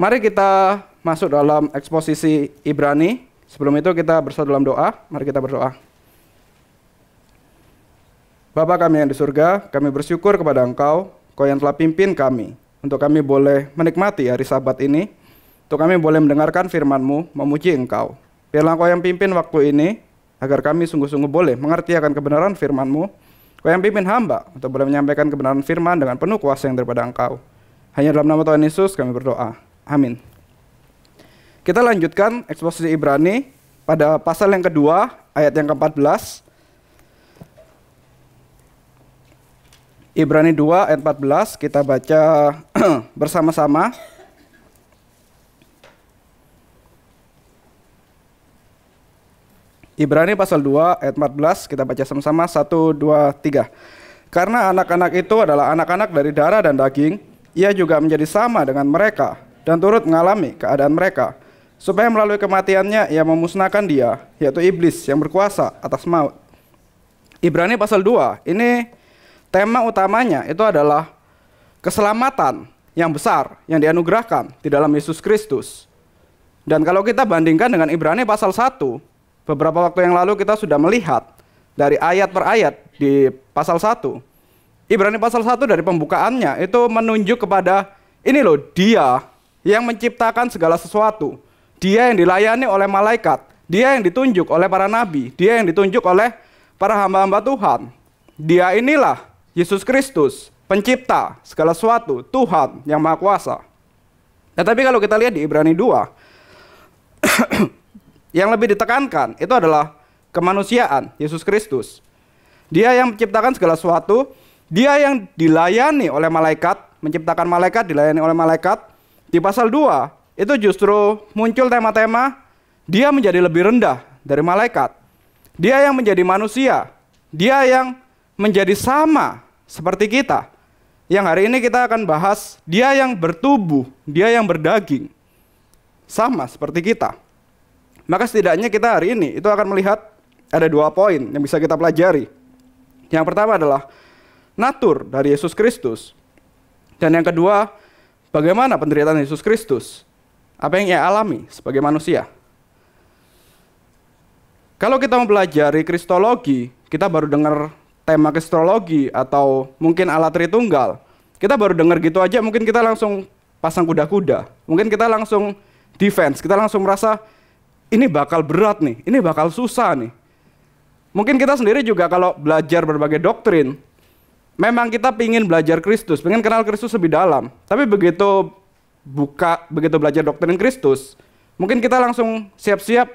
Mari kita masuk dalam eksposisi Ibrani. Sebelum itu kita bersatu dalam doa. Mari kita berdoa. Bapa kami yang di surga, kami bersyukur kepada Engkau, Kau yang telah pimpin kami, untuk kami boleh menikmati hari Sabat ini, untuk kami boleh mendengarkan firman-Mu, memuji Engkau. Biarlah Kau yang pimpin waktu ini, agar kami sungguh-sungguh boleh mengerti akan kebenaran firman-Mu. Kau yang pimpin hamba, untuk boleh menyampaikan kebenaran firman dengan penuh kuasa yang daripada Engkau. Hanya dalam nama Tuhan Yesus kami berdoa. Amin. Kita lanjutkan eksposisi Ibrani pada pasal yang kedua, ayat yang ke-14. Ibrani 2 ayat 14 kita baca bersama-sama. Ibrani pasal 2 ayat 14 kita baca sama-sama 1, 2, 3. Karena anak-anak itu adalah anak-anak dari darah dan daging, ia juga menjadi sama dengan mereka dan turut mengalami keadaan mereka, supaya melalui kematiannya ia memusnahkan dia, yaitu iblis yang berkuasa atas maut. Ibrani pasal 2, ini tema utamanya itu adalah keselamatan yang besar yang dianugerahkan di dalam Yesus Kristus. Dan kalau kita bandingkan dengan Ibrani pasal 1, beberapa waktu yang lalu kita sudah melihat dari ayat per ayat di pasal 1. Ibrani pasal 1 dari pembukaannya itu menunjuk kepada ini loh, dia yang menciptakan segala sesuatu. Dia yang dilayani oleh malaikat, dia yang ditunjuk oleh para nabi, dia yang ditunjuk oleh para hamba-hamba Tuhan. Dia inilah Yesus Kristus, pencipta segala sesuatu, Tuhan yang Maha Kuasa. Tetapi kalau kita lihat di Ibrani 2, yang lebih ditekankan itu adalah kemanusiaan Yesus Kristus. Dia yang menciptakan segala sesuatu, dia yang dilayani oleh malaikat, menciptakan malaikat, dilayani oleh malaikat. Di pasal 2, itu justru muncul tema-tema dia menjadi lebih rendah dari malaikat. Dia yang menjadi manusia, dia yang menjadi sama seperti kita. Yang hari ini kita akan bahas, dia yang bertubuh, dia yang berdaging, sama seperti kita. Maka setidaknya kita hari ini itu akan melihat ada 2 poin yang bisa kita pelajari. Yang pertama adalah natur dari Yesus Kristus. Dan yang kedua, bagaimana penderitaan Yesus Kristus. Apa yang ia alami sebagai manusia. Kalau kita mau pelajari kristologi, kita baru dengar tema kristologi atau mungkin Allah Tritunggal. Kita baru dengar gitu aja, mungkin kita langsung pasang kuda-kuda. Mungkin kita langsung defense, kita langsung merasa ini bakal berat nih, ini bakal susah nih. Mungkin kita sendiri juga kalau belajar berbagai doktrin, memang kita pingin belajar Kristus, pengen kenal Kristus lebih dalam. Tapi begitu belajar doktrin Kristus, mungkin kita langsung siap-siap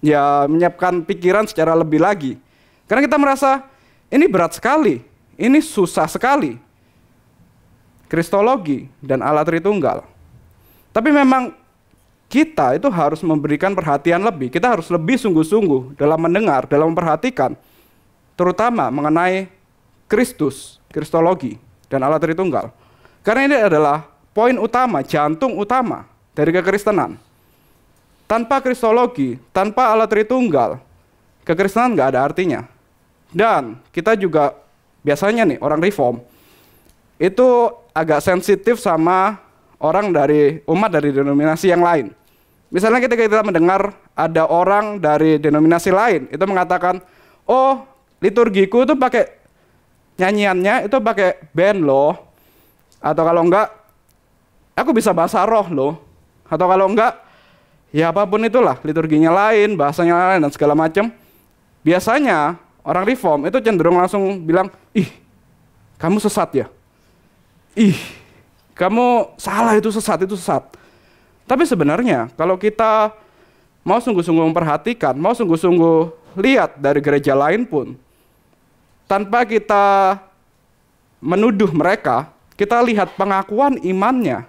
ya menyiapkan pikiran secara lebih lagi. Karena kita merasa ini berat sekali, ini susah sekali. Kristologi dan Allah Tritunggal. Tapi memang kita itu harus memberikan perhatian lebih. Kita harus lebih sungguh-sungguh dalam mendengar, dalam memperhatikan, terutama mengenai Kristus, kristologi dan Allah Tritunggal. Karena ini adalah poin utama, jantung utama dari kekristenan. Tanpa kristologi, tanpa Allah Tritunggal, kekristenan nggak ada artinya. Dan kita juga biasanya nih orang reform itu agak sensitif sama orang dari umat dari denominasi yang lain. Misalnya ketika kita mendengar ada orang dari denominasi lain itu mengatakan, oh liturgiku itu pakai nyanyiannya itu pakai band loh, atau kalau enggak aku bisa bahasa roh loh, atau kalau enggak ya apapun itulah, liturginya lain, bahasanya lain dan segala macam. Biasanya orang reform itu cenderung langsung bilang, ih kamu sesat ya, ih kamu salah, itu sesat, itu sesat. Tapi sebenarnya kalau kita mau sungguh-sungguh memperhatikan, mau sungguh-sungguh lihat dari gereja lain pun, tanpa kita menuduh mereka, kita lihat pengakuan imannya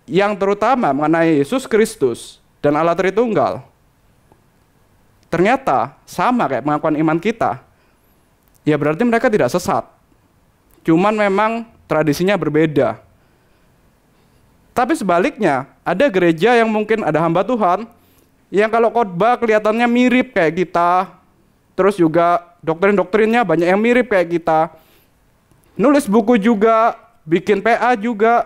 yang terutama mengenai Yesus Kristus dan Allah Tritunggal. Ternyata sama kayak pengakuan iman kita. Ya berarti mereka tidak sesat. Cuman memang tradisinya berbeda. Tapi sebaliknya, ada gereja yang mungkin ada hamba Tuhan yang kalau khotbah kelihatannya mirip kayak kita, terus juga doktrin-doktrinnya banyak yang mirip kayak kita. Nulis buku juga, bikin PA juga,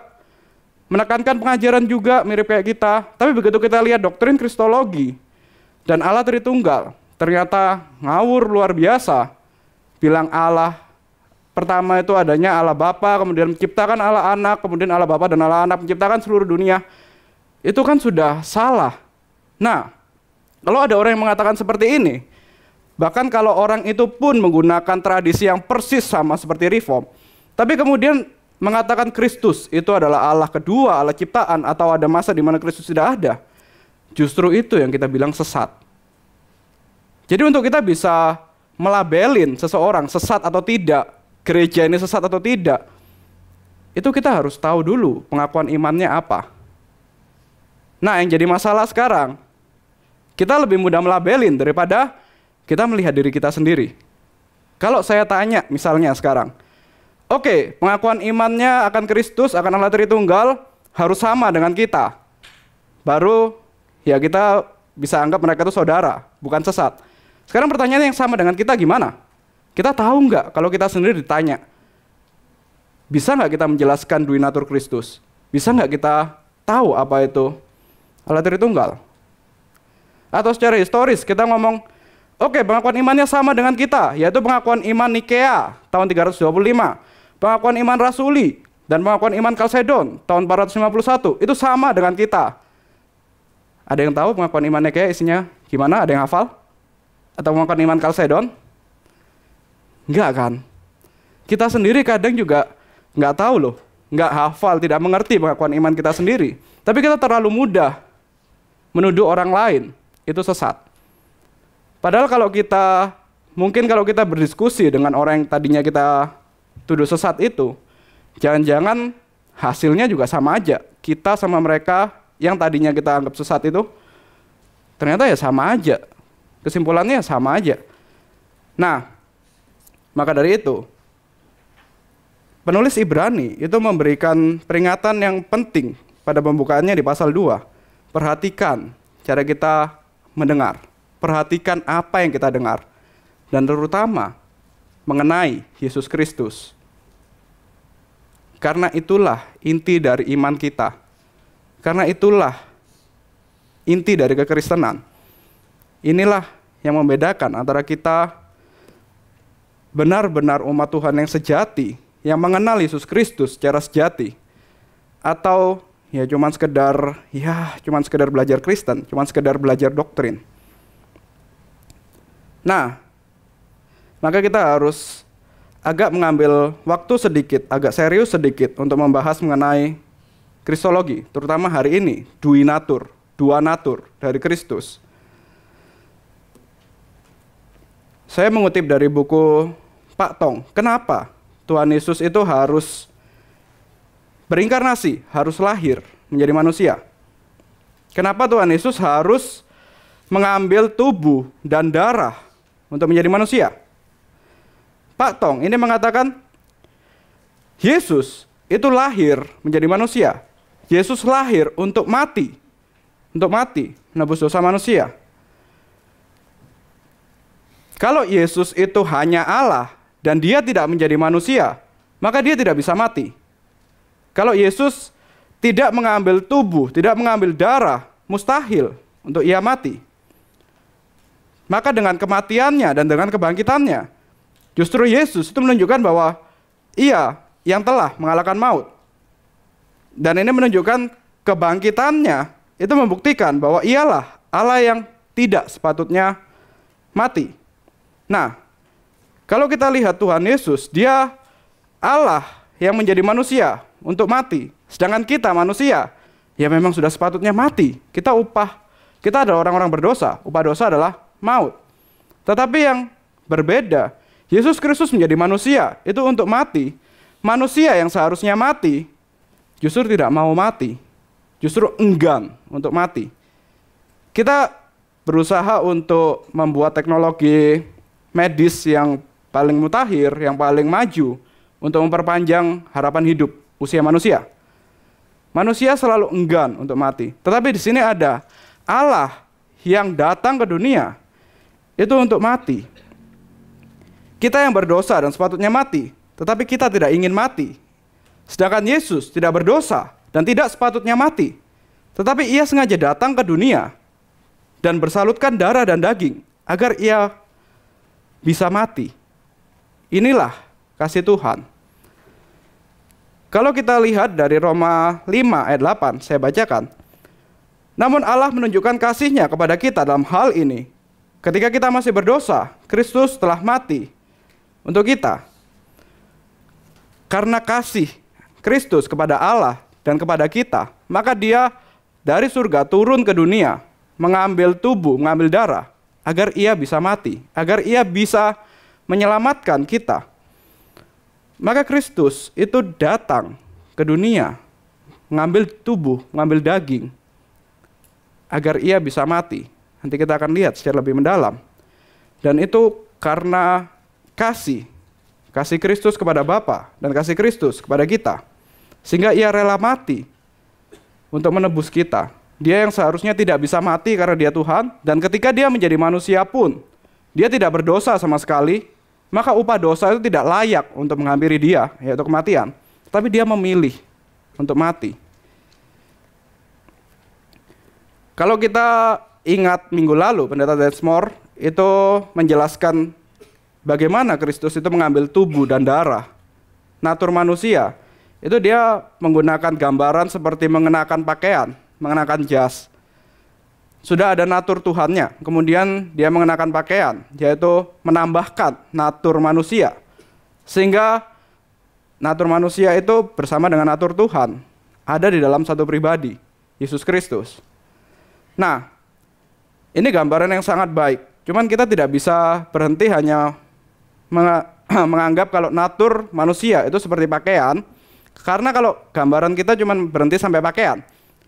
menekankan pengajaran juga mirip kayak kita. Tapi begitu kita lihat doktrin Kristologi dan Allah Tritunggal, ternyata ngawur luar biasa. Bilang Allah pertama itu adanya Allah Bapa, kemudian menciptakan Allah Anak, kemudian Allah Bapa dan Allah Anak menciptakan seluruh dunia. Itu kan sudah salah. Nah, kalau ada orang yang mengatakan seperti ini, bahkan kalau orang itu pun menggunakan tradisi yang persis sama seperti Reform, tapi kemudian mengatakan Kristus itu adalah Allah kedua, Allah ciptaan, atau ada masa di mana Kristus tidak ada, justru itu yang kita bilang sesat. Jadi untuk kita bisa melabelin seseorang sesat atau tidak, gereja ini sesat atau tidak, itu kita harus tahu dulu pengakuan imannya apa. Nah, yang jadi masalah sekarang, kita lebih mudah melabelin daripada kita melihat diri kita sendiri. Kalau saya tanya misalnya sekarang, oke, pengakuan imannya akan Kristus, akan Allah Tritunggal harus sama dengan kita. Baru ya kita bisa anggap mereka itu saudara, bukan sesat. Sekarang pertanyaannya yang sama dengan kita gimana? Kita tahu nggak kalau kita sendiri ditanya, bisa nggak kita menjelaskan duinatur Kristus? Bisa nggak kita tahu apa itu Allah Tritunggal? Atau secara historis kita ngomong, oke, pengakuan imannya sama dengan kita, yaitu pengakuan iman Nikea tahun 325, pengakuan iman Rasuli, dan pengakuan iman Kalsedon tahun 451, itu sama dengan kita. Ada yang tahu pengakuan iman Nikea isinya gimana? Ada yang hafal? Atau pengakuan iman Kalsedon? Enggak kan? Kita sendiri kadang juga nggak tahu loh, nggak hafal, tidak mengerti pengakuan iman kita sendiri. Tapi kita terlalu mudah menuduh orang lain itu sesat. Padahal mungkin kalau kita berdiskusi dengan orang yang tadinya kita tuduh sesat itu, jangan-jangan hasilnya juga sama aja. Kita sama mereka yang tadinya kita anggap sesat itu, ternyata ya sama aja. Kesimpulannya sama aja. Nah, maka dari itu, penulis Ibrani itu memberikan peringatan yang penting pada pembukaannya di pasal 2. Perhatikan cara kita mendengar. Perhatikan apa yang kita dengar. Dan terutama mengenai Yesus Kristus. Karena itulah inti dari iman kita. Karena itulah inti dari kekristenan. Inilah yang membedakan antara kita benar-benar umat Tuhan yang sejati, yang mengenal Yesus Kristus secara sejati, atau ya cuman sekedar belajar Kristen, cuman sekedar belajar doktrin. Nah, maka kita harus agak mengambil waktu sedikit, agak serius sedikit untuk membahas mengenai Kristologi, terutama hari ini, dua natur dari Kristus. Saya mengutip dari buku Pak Tong, kenapa Tuhan Yesus itu harus berinkarnasi, harus lahir menjadi manusia? Kenapa Tuhan Yesus harus mengambil tubuh dan darah untuk menjadi manusia? Pak Tong ini mengatakan Yesus itu lahir menjadi manusia. Yesus lahir untuk mati, menebus dosa manusia. Kalau Yesus itu hanya Allah dan dia tidak menjadi manusia, maka dia tidak bisa mati. Kalau Yesus tidak mengambil tubuh, tidak mengambil darah, mustahil untuk ia mati. Maka dengan kematiannya dan dengan kebangkitannya, justru Yesus itu menunjukkan bahwa ia yang telah mengalahkan maut. Dan ini menunjukkan kebangkitannya, itu membuktikan bahwa ialah Allah yang tidak sepatutnya mati. Nah, kalau kita lihat Tuhan Yesus, dia Allah yang menjadi manusia untuk mati. Sedangkan kita manusia, ya memang sudah sepatutnya mati. Kita adalah orang-orang berdosa, upah dosa adalah maut. Tetapi yang berbeda, Yesus Kristus menjadi manusia, itu untuk mati. Manusia yang seharusnya mati, justru tidak mau mati. Justru enggan untuk mati. Kita berusaha untuk membuat teknologi medis yang paling mutakhir, yang paling maju untuk memperpanjang harapan hidup usia manusia. Manusia selalu enggan untuk mati. Tetapi di sini ada Allah yang datang ke dunia itu untuk mati. Kita yang berdosa dan sepatutnya mati, tetapi kita tidak ingin mati. Sedangkan Yesus tidak berdosa dan tidak sepatutnya mati. Tetapi ia sengaja datang ke dunia dan bersalutkan darah dan daging agar ia bisa mati. Inilah kasih Tuhan. Kalau kita lihat dari Roma 5 ayat 8, saya bacakan. Namun Allah menunjukkan kasih-Nya kepada kita dalam hal ini. Ketika kita masih berdosa, Kristus telah mati untuk kita. Karena kasih Kristus kepada Allah dan kepada kita, maka Dia dari surga turun ke dunia, mengambil tubuh, mengambil darah, agar ia bisa mati, agar ia bisa menyelamatkan kita. Maka Kristus itu datang ke dunia, mengambil tubuh, mengambil daging, agar ia bisa mati. Nanti kita akan lihat secara lebih mendalam. Dan itu karena kasih Kristus kepada Bapa dan kasih Kristus kepada kita. Sehingga ia rela mati untuk menebus kita. Dia yang seharusnya tidak bisa mati karena dia Tuhan, dan ketika dia menjadi manusia pun, dia tidak berdosa sama sekali, maka upah dosa itu tidak layak untuk menghampiri dia, yaitu kematian. Tapi dia memilih untuk mati. Kalau kita ingat minggu lalu, Pendeta Desmore itu menjelaskan bagaimana Kristus itu mengambil tubuh dan darah, natur manusia. Itu dia menggunakan gambaran seperti mengenakan pakaian, mengenakan jas. Sudah ada natur Tuhannya, kemudian dia mengenakan pakaian, yaitu menambahkan natur manusia. Sehingga natur manusia itu bersama dengan natur Tuhan, ada di dalam satu pribadi, Yesus Kristus. Nah, ini gambaran yang sangat baik. Cuman kita tidak bisa berhenti hanya menganggap kalau natur manusia itu seperti pakaian. Karena kalau gambaran kita cuma berhenti sampai pakaian,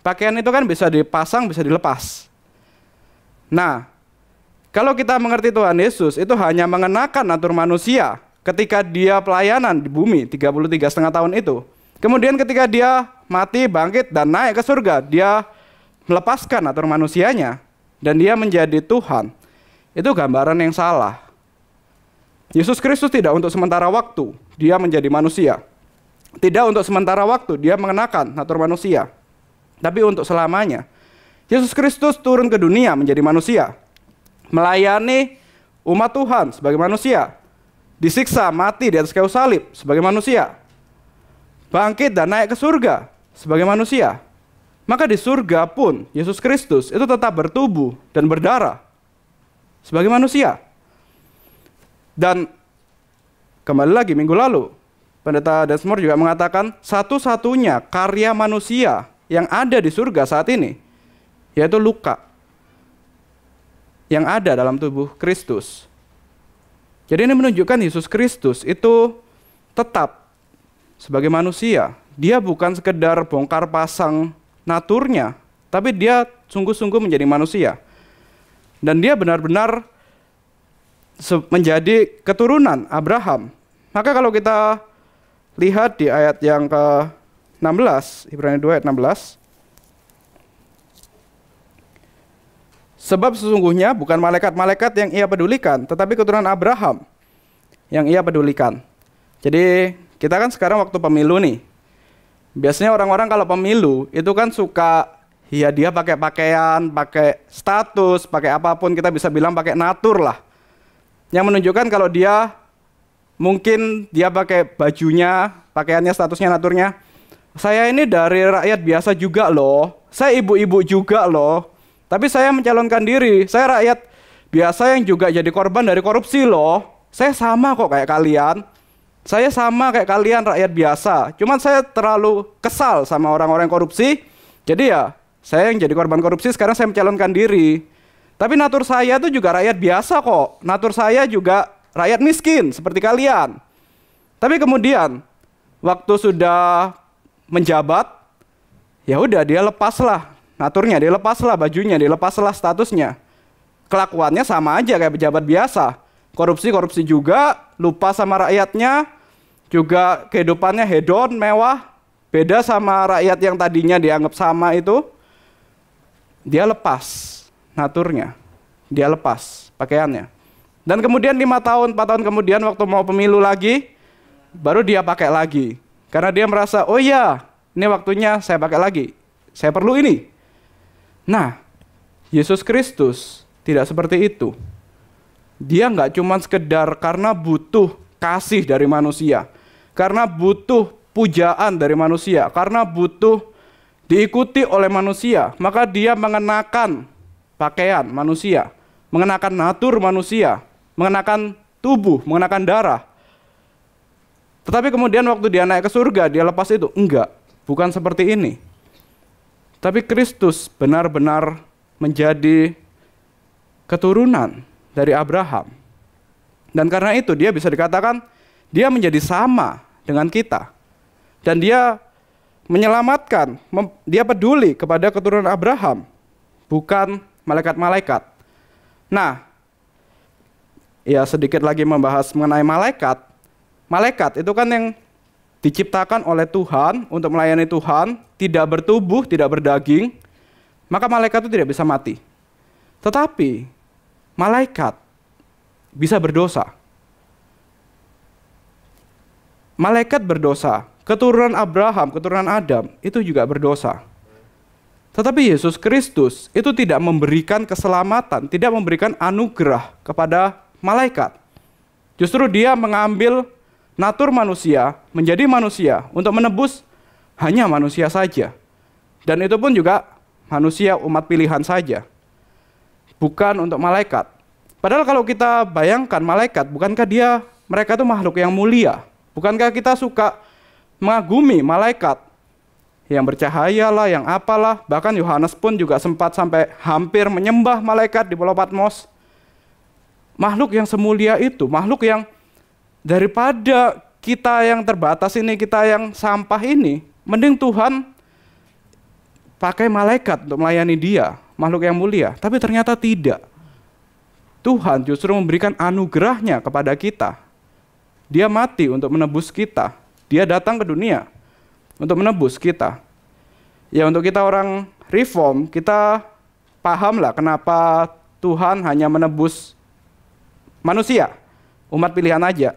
pakaian itu kan bisa dipasang, bisa dilepas. Nah, kalau kita mengerti Tuhan Yesus itu hanya mengenakan natur manusia ketika dia pelayanan di bumi 33,5 tahun itu. Kemudian ketika dia mati, bangkit, dan naik ke surga, dia melepaskan natur manusianya dan dia menjadi Tuhan. Itu gambaran yang salah. Yesus Kristus tidak untuk sementara waktu dia menjadi manusia. Tidak untuk sementara waktu dia mengenakan natur manusia, tapi untuk selamanya. Yesus Kristus turun ke dunia menjadi manusia, melayani umat Tuhan sebagai manusia, disiksa, mati di atas kayu salib sebagai manusia, bangkit dan naik ke surga sebagai manusia. Maka di surga pun Yesus Kristus itu tetap bertubuh dan berdarah sebagai manusia. Dan kembali lagi minggu lalu, Pendeta Desmore juga mengatakan satu-satunya karya manusia yang ada di surga saat ini, yaitu luka yang ada dalam tubuh Kristus. Jadi ini menunjukkan Yesus Kristus itu tetap sebagai manusia. Dia bukan sekedar bongkar pasang naturnya, tapi dia sungguh-sungguh menjadi manusia. Dan dia benar-benar menjadi keturunan Abraham. Maka kalau kita lihat di ayat yang ke-16, Ibrani 2 ayat 16. Sebab sesungguhnya bukan malaikat-malaikat yang ia pedulikan, tetapi keturunan Abraham yang ia pedulikan. Jadi kita kan sekarang waktu pemilu nih. Biasanya orang-orang kalau pemilu itu kan suka, ya dia pakai pakaian, pakai status, pakai apapun, kita bisa bilang pakai natur lah. Yang menunjukkan kalau dia mungkin dia pakai bajunya, pakaiannya, statusnya, naturnya. Saya ini dari rakyat biasa juga loh. Saya ibu-ibu juga loh. Tapi saya mencalonkan diri. Saya rakyat biasa yang juga jadi korban dari korupsi loh. Saya sama kok kayak kalian. Saya sama kayak kalian rakyat biasa. Cuman saya terlalu kesal sama orang-orang korupsi. Jadi ya, saya yang jadi korban korupsi sekarang saya mencalonkan diri. Tapi natur saya itu juga rakyat biasa kok. Natur saya juga rakyat miskin seperti kalian. Tapi kemudian waktu sudah menjabat, ya udah dia lepaslah naturnya, dia lepaslah bajunya, dia lepaslah statusnya. Kelakuannya sama aja kayak pejabat biasa. Korupsi juga, lupa sama rakyatnya, juga kehidupannya hedon, mewah. Beda sama rakyat yang tadinya dianggap sama itu. Dia lepas naturnya, dia lepas pakaiannya. Dan kemudian 5 tahun, 4 tahun kemudian waktu mau pemilu lagi, baru dia pakai lagi. Karena dia merasa, oh iya, ini waktunya saya pakai lagi. Saya perlu ini. Nah, Yesus Kristus tidak seperti itu. Dia nggak cuma sekedar karena butuh kasih dari manusia, karena butuh pujaan dari manusia, karena butuh diikuti oleh manusia, maka dia mengenakan pakaian manusia, mengenakan natur manusia, mengenakan tubuh, mengenakan darah. Tetapi kemudian waktu dia naik ke surga, dia lepas itu. Enggak, bukan seperti ini. Tapi Kristus benar-benar menjadi keturunan dari Abraham. Dan karena itu dia bisa dikatakan dia menjadi sama dengan kita. Dan dia menyelamatkan, dia peduli kepada keturunan Abraham, bukan malaikat-malaikat. Nah, ya sedikit lagi membahas mengenai malaikat. Malaikat itu kan yang diciptakan oleh Tuhan untuk melayani Tuhan, tidak bertubuh, tidak berdaging, maka malaikat itu tidak bisa mati. Tetapi malaikat bisa berdosa. Malaikat berdosa, keturunan Abraham, keturunan Adam itu juga berdosa. Tetapi Yesus Kristus itu tidak memberikan keselamatan, tidak memberikan anugerah kepada malaikat. Justru dia mengambil natur manusia, menjadi manusia untuk menebus hanya manusia saja. Dan itu pun juga manusia umat pilihan saja. Bukan untuk malaikat. Padahal kalau kita bayangkan malaikat, bukankah mereka itu makhluk yang mulia? Bukankah kita suka mengagumi malaikat yang bercahaya lah, yang apalah. Bahkan Yohanes pun juga sempat sampai hampir menyembah malaikat di Pulau Patmos. Makhluk yang semulia itu, makhluk yang daripada kita yang terbatas ini, kita yang sampah ini, mending Tuhan pakai malaikat untuk melayani dia, makhluk yang mulia. Tapi ternyata tidak. Tuhan justru memberikan anugerahnya kepada kita. Dia mati untuk menebus kita. Dia datang ke dunia untuk menebus kita. Ya untuk kita orang reform, kita pahamlah kenapa Tuhan hanya menebus manusia, umat pilihan aja.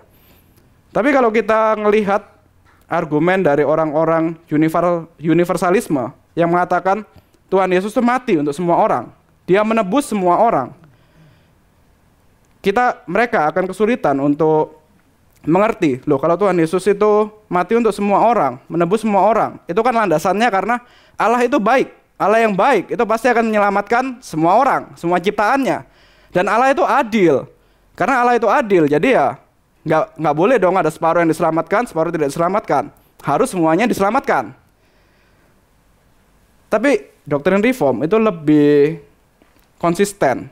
Tapi kalau kita melihat argumen dari orang-orang universalisme yang mengatakan Tuhan Yesus itu mati untuk semua orang, dia menebus semua orang, mereka akan kesulitan untuk mengerti, loh kalau Tuhan Yesus itu mati untuk semua orang, menebus semua orang, itu kan landasannya karena Allah itu baik. Allah yang baik itu pasti akan menyelamatkan semua orang, semua ciptaannya. Dan Allah itu adil. Karena Allah itu adil, jadi ya nggak boleh dong ada separuh yang diselamatkan, separuh tidak diselamatkan. Harus semuanya diselamatkan. Tapi doktrin reform itu lebih konsisten.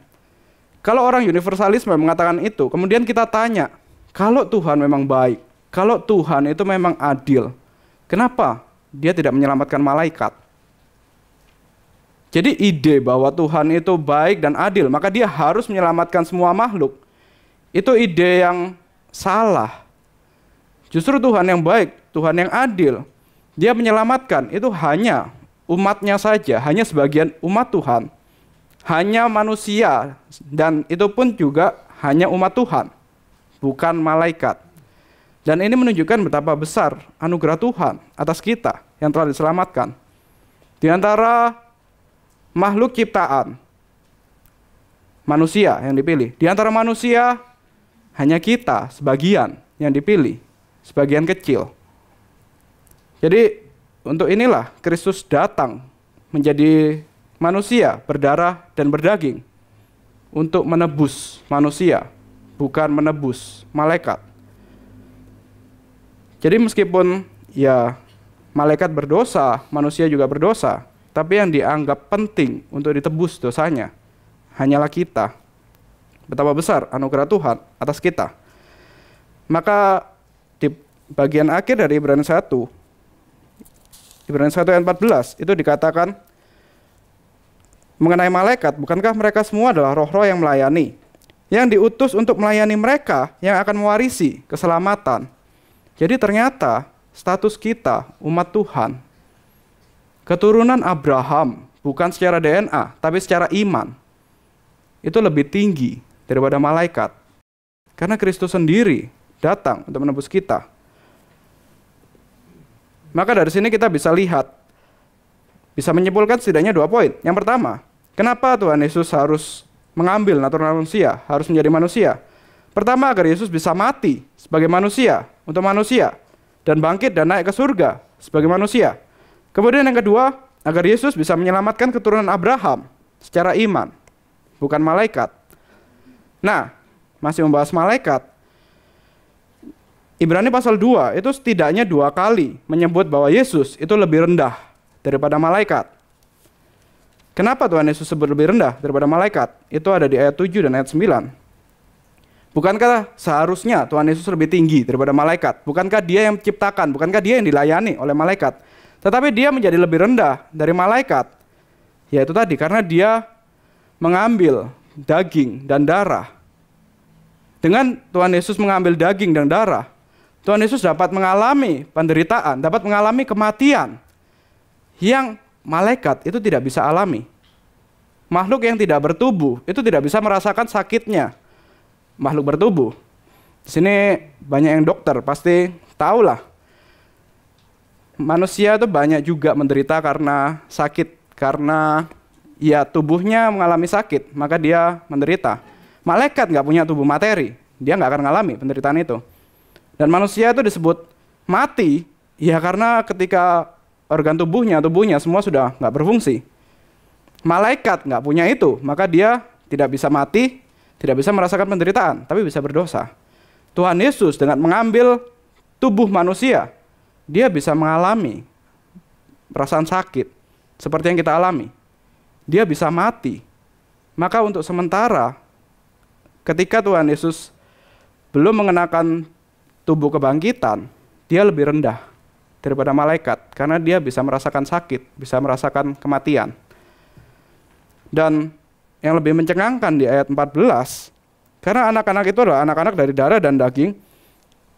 Kalau orang universalisme mengatakan itu, kemudian kita tanya, kalau Tuhan memang baik, kalau Tuhan itu memang adil, kenapa dia tidak menyelamatkan malaikat? Jadi ide bahwa Tuhan itu baik dan adil, maka dia harus menyelamatkan semua makhluk. Itu ide yang salah. Justru Tuhan yang baik, Tuhan yang adil, dia menyelamatkan itu hanya umatnya saja, hanya sebagian umat Tuhan. Hanya manusia, dan itu pun juga hanya umat Tuhan, bukan malaikat. Dan ini menunjukkan betapa besar anugerah Tuhan atas kita yang telah diselamatkan. Di antara makhluk ciptaan, manusia yang dipilih. Di antara manusia, hanya kita sebagian yang dipilih, sebagian kecil. Jadi untuk inilah Kristus datang menjadi manusia berdarah dan berdaging untuk menebus manusia, bukan menebus malaikat. Jadi meskipun ya malaikat berdosa, manusia juga berdosa, tapi yang dianggap penting untuk ditebus dosanya hanyalah kita. Betapa besar anugerah Tuhan atas kita. Maka di bagian akhir dari Ibrani 1 ayat 14 itu dikatakan mengenai malaikat, bukankah mereka semua adalah roh-roh yang melayani, yang diutus untuk melayani mereka yang akan mewarisi keselamatan. Jadi ternyata status kita umat Tuhan, keturunan Abraham, bukan secara DNA, tapi secara iman, itu lebih tinggi daripada malaikat. Karena Kristus sendiri datang untuk menebus kita. Maka dari sini kita bisa lihat, bisa menyimpulkan setidaknya 2 poin. Yang pertama, kenapa Tuhan Yesus harus mengambil natural manusia, harus menjadi manusia? Pertama, agar Yesus bisa mati sebagai manusia, untuk manusia, dan bangkit dan naik ke surga sebagai manusia. Kemudian yang kedua, agar Yesus bisa menyelamatkan keturunan Abraham secara iman, bukan malaikat. Nah, masih membahas malaikat, Ibrani pasal 2 itu setidaknya 2 kali menyebut bahwa Yesus itu lebih rendah daripada malaikat. Kenapa Tuhan Yesus sebut lebih rendah daripada malaikat? Itu ada di ayat 7 dan ayat 9. Bukankah seharusnya Tuhan Yesus lebih tinggi daripada malaikat? Bukankah dia yang menciptakan? Bukankah dia yang dilayani oleh malaikat? Tetapi dia menjadi lebih rendah dari malaikat. Yaitu tadi, karena dia mengambil daging dan darah. Dengan Tuhan Yesus mengambil daging dan darah, Tuhan Yesus dapat mengalami penderitaan, dapat mengalami kematian yang malaikat itu tidak bisa alami. Makhluk yang tidak bertubuh itu tidak bisa merasakan sakitnya makhluk bertubuh. Di sini banyak yang dokter pasti tahulah. Manusia itu banyak juga menderita karena sakit, karena ya tubuhnya mengalami sakit, maka dia menderita. Malaikat nggak punya tubuh materi, dia nggak akan mengalami penderitaan itu. Dan manusia itu disebut mati, ya karena ketika organ tubuhnya semua sudah nggak berfungsi. Malaikat nggak punya itu, maka dia tidak bisa mati, tidak bisa merasakan penderitaan, tapi bisa berdosa. Tuhan Yesus dengan mengambil tubuh manusia, dia bisa mengalami perasaan sakit seperti yang kita alami. Dia bisa mati. Maka untuk sementara, ketika Tuhan Yesus belum mengenakan tubuh kebangkitan, dia lebih rendah daripada malaikat karena dia bisa merasakan sakit, bisa merasakan kematian. Dan yang lebih mencengangkan di ayat 14, karena anak-anak itu adalah anak-anak dari darah dan daging,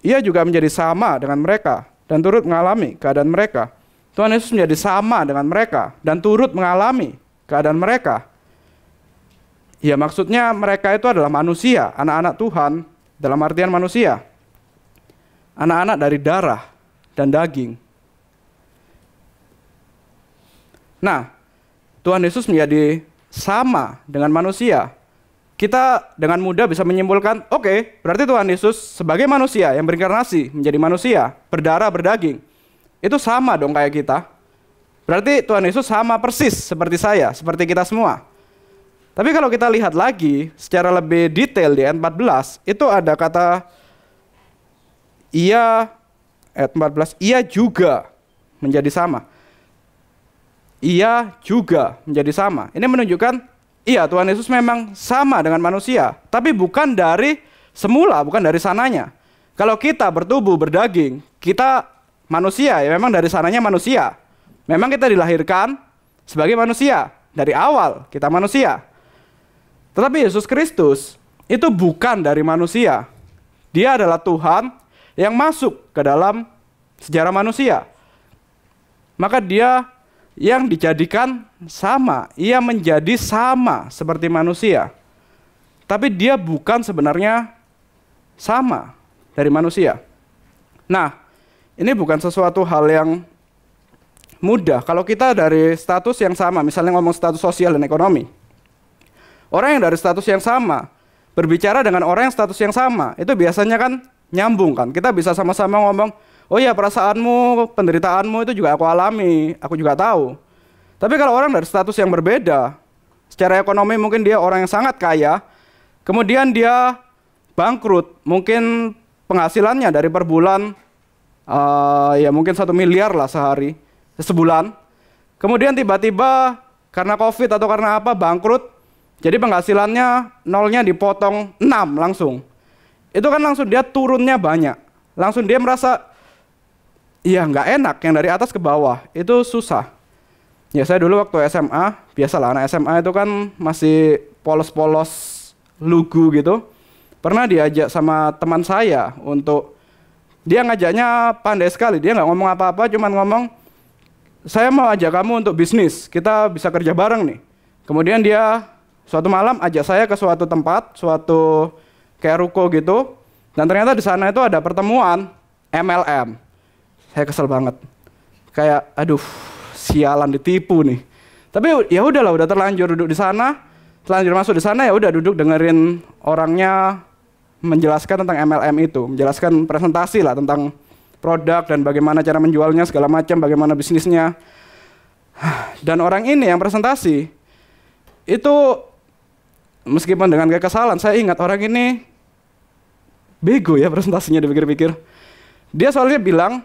ia juga menjadi sama dengan mereka dan turut mengalami keadaan mereka. Tuhan Yesus menjadi sama dengan mereka dan turut mengalami keadaan mereka. Ya, maksudnya mereka itu adalah manusia, anak-anak Tuhan dalam artian manusia. Anak-anak dari darah dan daging. Nah, Tuhan Yesus menjadi sama dengan manusia. Kita dengan mudah bisa menyimpulkan, oke, berarti Tuhan Yesus sebagai manusia yang berinkarnasi menjadi manusia, berdarah, berdaging, itu sama dong kayak kita. Berarti Tuhan Yesus sama persis seperti saya, seperti kita semua. Tapi kalau kita lihat lagi secara lebih detail di ayat 14, itu ada kata ia, ayat 14, ia juga menjadi sama. Ia juga menjadi sama. Ini menunjukkan, iya Tuhan Yesus memang sama dengan manusia, tapi bukan dari semula, bukan dari sananya. Kalau kita bertubuh, berdaging, kita manusia, ya memang dari sananya manusia. Memang kita dilahirkan sebagai manusia, dari awal kita manusia. Tetapi Yesus Kristus itu bukan dari manusia. Dia adalah Tuhan yang masuk ke dalam sejarah manusia. Maka dia yang dijadikan sama, ia menjadi sama seperti manusia. Tapi dia bukan sebenarnya sama dari manusia. Nah, ini bukan sesuatu hal yang mudah. Kalau kita dari status yang sama, misalnya ngomong status sosial dan ekonomi, orang yang dari status yang sama berbicara dengan orang yang status yang sama, itu biasanya kan nyambung kan. Kita bisa sama-sama ngomong, oh ya perasaanmu, penderitaanmu itu juga aku alami, aku juga tahu. Tapi kalau orang dari status yang berbeda, secara ekonomi mungkin dia orang yang sangat kaya, kemudian dia bangkrut, mungkin penghasilannya dari per bulan, ya mungkin 1 miliar lah sebulan. Kemudian tiba-tiba karena COVID atau karena apa bangkrut, jadi penghasilannya nolnya dipotong 6 langsung. Itu kan langsung dia turunnya banyak. Langsung dia merasa, iya nggak enak, yang dari atas ke bawah, itu susah. Ya saya dulu waktu SMA, biasalah anak SMA itu kan masih polos-polos lugu gitu. Pernah diajak sama teman saya untuk, dia ngajaknya pandai sekali, dia nggak ngomong apa-apa, cuman ngomong, saya mau ajak kamu untuk bisnis, kita bisa kerja bareng nih. Kemudian dia suatu malam ajak saya ke suatu tempat, suatu kayak ruko gitu, dan ternyata di sana itu ada pertemuan MLM. Saya kesel banget. kayak aduh sialan ditipu nih. Tapi ya udahlah, udah terlanjur duduk di sana, terlanjur masuk di sana, ya udah duduk dengerin orangnya menjelaskan tentang MLM itu, menjelaskan presentasi lah tentang produk dan bagaimana cara menjualnya segala macam, bagaimana bisnisnya. Dan orang ini yang presentasi itu meskipun dengan kekesalan, saya ingat orang ini bego ya presentasinya dipikir-pikir. Dia soalnya bilang,